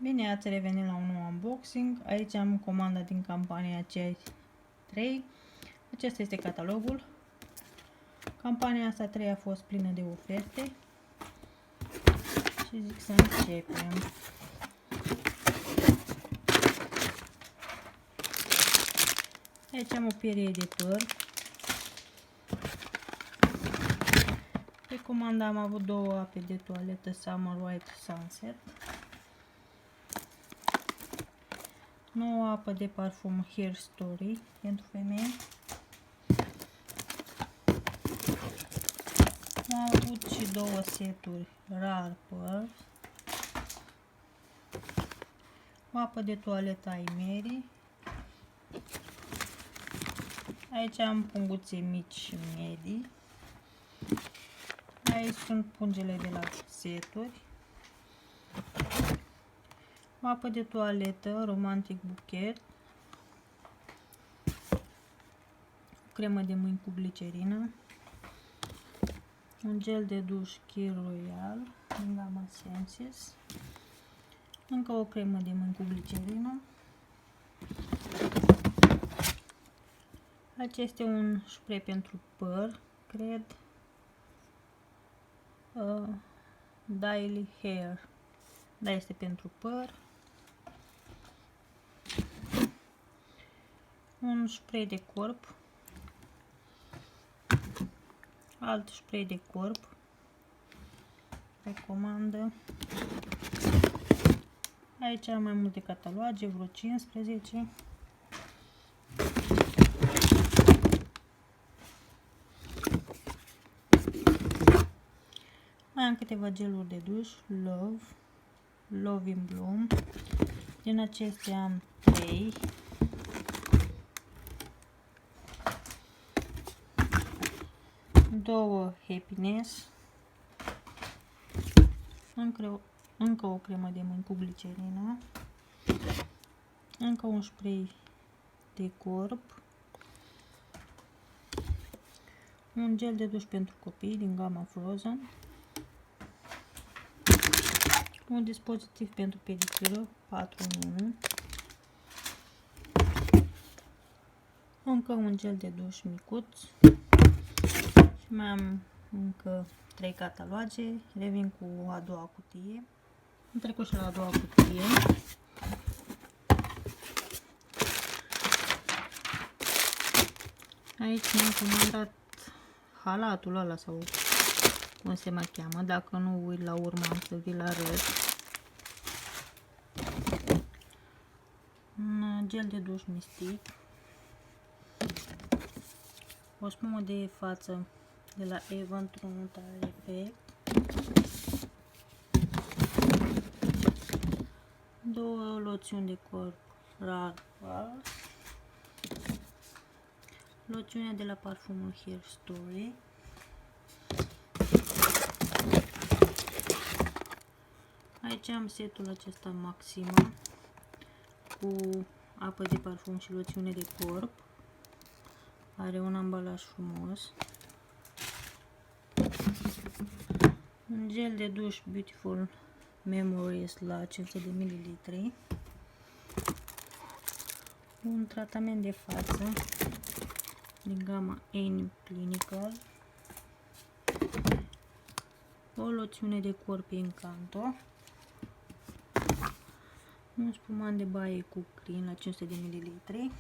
Bine, ați revenit la un nou unboxing. Aici am comanda din campania C3. Acesta este catalogul. Campania asta 3 a fost plină de oferte. Și zic să începem. Aici am o perie de păr. Pe comanda am avut 2 ape de toaletă Summer White Sunset. 9 apă de parfum Hair Story pentru femei. Am avut și 2 seturi Rar Pearl. O apă de toaletă ai Mary. Aici am punguțe mici și medii. Aici sunt pungele de la seturi. O apă de toaletă Romantic Bouquet. O cremă de mâini cu glicerină. Un gel de duș Kir Royal din gama Senses. Încă o cremă de mâini cu glicerină. Acesta este un spray pentru păr, cred. Daily Hair. Da, este pentru păr. Un spray de corp. Alt spray de corp. Pe comandă. Aici am mai multe cataloage, vreo 15. Mai am câteva geluri de duș, Love in Bloom. Din acestea am 3. Două Happiness. Încă o cremă de mâini cu glicerină. Încă un spray de corp. Un gel de duș pentru copii din gama Frozen. Un dispozitiv pentru pedicură 4 în 1. Încă un gel de duș micuț. Și mai am încă 3 cataloage. Revin cu a doua cutie. Am trecut și la a doua cutie. Aici mi-am comandat halatul ăla sau cum se mai cheamă, dacă nu uit la urmă am să vi-l arăt. Un gel de duș Mystique. O spumă de față de la Avon Trunta Effect. 2 loțiuni de corp Rar Pearl. Loțiunea de la parfumul Hair Story. Aici am setul acesta Maxima cu apă de parfum și loțiune de corp. Are un ambalaj frumos. Un gel de duș Beautiful Memories la 500 de ml. Un tratament de față din gama Aim Clinical. O loțiune de corp Encanto. Un spumant de baie cu clean la 500 de ml.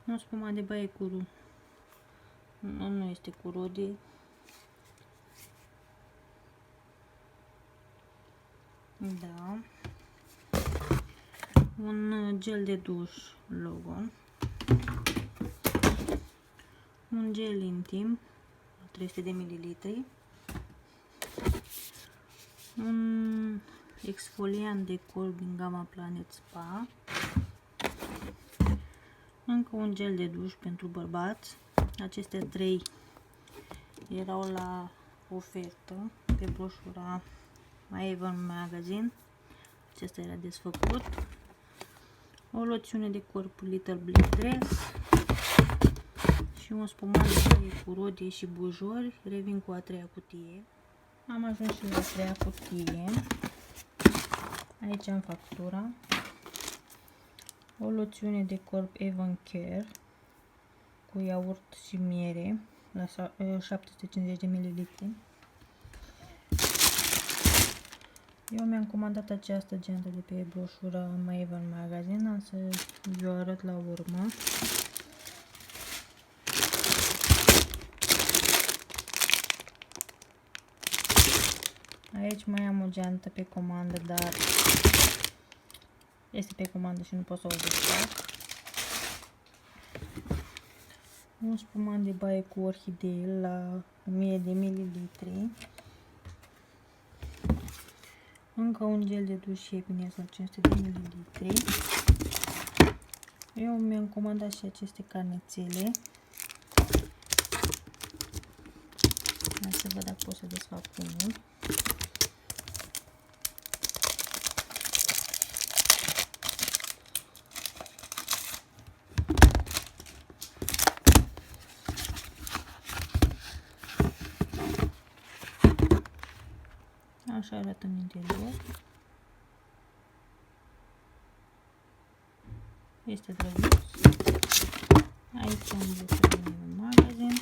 Un spumant de baie cu... Nu este cu rodie. Da. Un gel de duș Logon. Un gel intim 300 de ml. Un exfoliant de corp din gama Planet Spa. Încă un gel de duș pentru bărbați. Acestea 3 erau la ofertă pe broșura Avon Magazine. Acesta era desfăcut. O loțiune de corp Little Black Dress. Și un spumant de baie cu rodie și bujori. Revin cu a 3-a cutie. Am ajuns și la a 3-a cutie. Aici am factura. O loțiune de corp Even Care cu iaurt și miere la 750 de ml. Eu mi-am comandat această geantă de pe broșura My Even Magazine, am să vi-o arăt la urmă. Aici mai am o geantă pe comandă, dar este pe comandă și nu pot să o desfac. Un spumant de baie cu orhidee la 1000 de ml. Încă un gel de duș Happiness la 500 de ml. Eu mi-am comandat și aceste carnețele. Hai să văd dacă pot să desfac unul. Așa arată în interior. Este drăguț. Aici am broșura în magazin.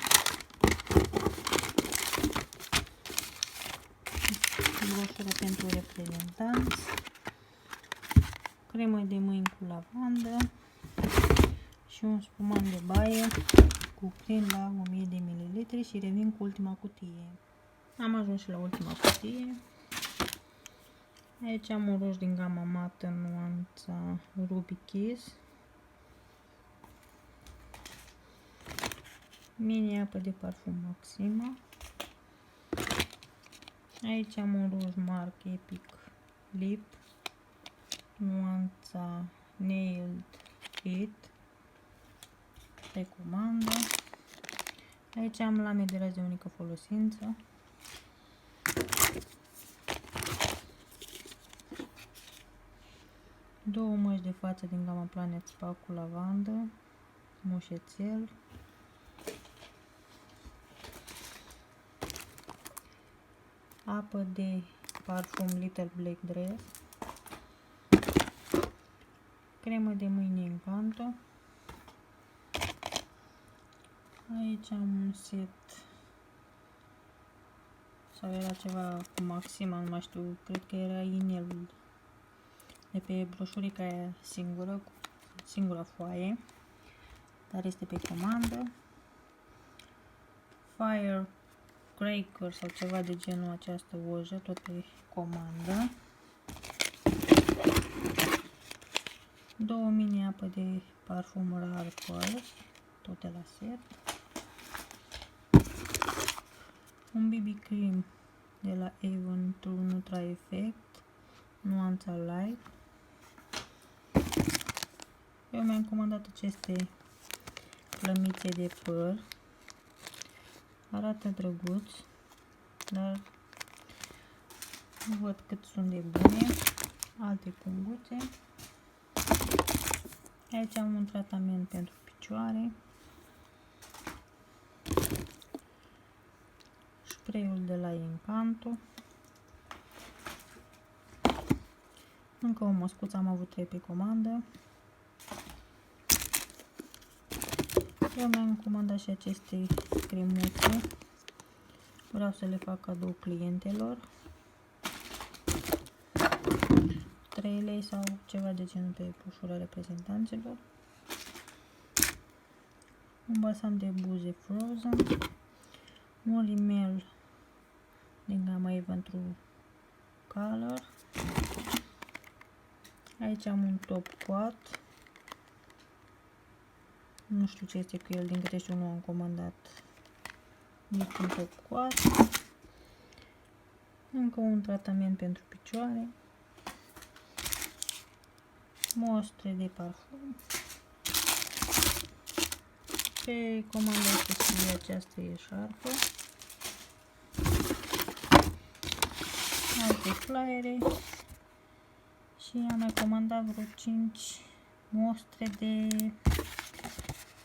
Broșura pentru reprezentanți. Cremă de mâini cu lavandă. Și un spumant de baie cu crem la 1000 de ml și revin cu ultima cutie. Am ajuns și la ultima cutie. Aici am un ruj din gama mată, nuanța Ruby Kiss. Mini apă de parfum Maxima. Aici am un ruj Marc Epic Lip, nuanța Nailed It, pe comandă. Aici am lame de raz de unică folosință. Două măști de față din gama Planet Spa cu lavandă, mușețel. Apă de parfum Little Black Dress. Cremă de mâini Encanto. Aici am un set sau era ceva cu Maxima, nu mai știu, cred că era inelul de pe broșurica aia singură, cu singura foaie, dar este pe comandă. Firecracker sau ceva de genul această ojă, tot pe comandă. 2 mini apă de parfum Rare Pearl, tot de la set. Un BB cream de la Avon True Nutra Effect, nuanța Light. Eu mi-am comandat aceste plămițe de păr. Arată drăguț, dar nu văd cât sunt de bune. Alte punguțe. Aici am un tratament pentru picioare. Spray-ul de la Encanto. Încă o măscuță, am avut 3 pe comandă. Eu mi-am comandat și aceste cremuțe. Vreau să le fac cadou clientelor. 3 lei sau ceva de genul pe broșura reprezentanților. Un balsam de buze Frozen. Un rimel din gama Even True Color. Aici am un top coat. Nu știu ce este cu el, din câte știu nu am comandat nici un top coat. Încă un tratament pentru picioare. Mostre de parfum. Pe comandă este și această eșarfă. Alte flyere. Și am mai comandat vreo 5 mostre de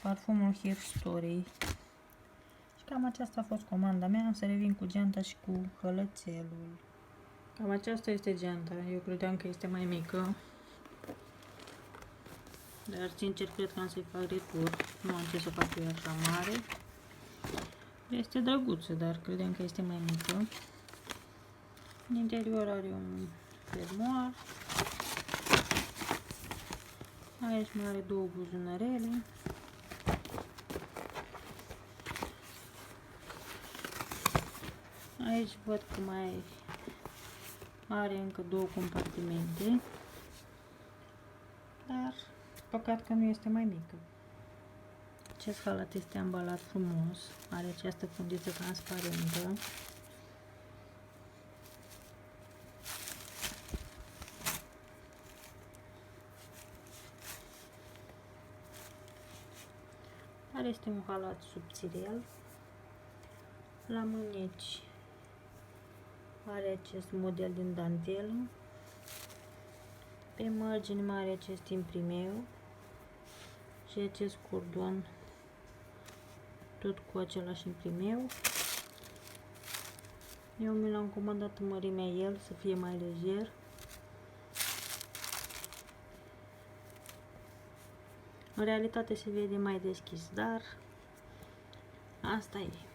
parfumul Hair Story. Și cam aceasta a fost comanda mea. Am să revin cu geanta și cu hălățelul. Cam aceasta este geanta. Eu credeam că este mai mică. Dar sincer cred că am să-i fac retur. Nu am ce să fac eu așa mare. Este drăguță, dar credeam că este mai mică. În interior are un fermoar. Aici mai are două buzunărele. Aici văd că mai are încă două compartimente. Dar păcat că nu este mai mică. Acest halat este ambalat frumos. Are această fundiță transparentă. Dar este un halat subțirel. La mâneci are acest model din dantelă. Pe margini mai are acest imprimeu și acest cordon tot cu același imprimeu. Eu mi l-am comandat în mărimea el să fie mai lejer. În realitate se vede mai deschis, dar asta e.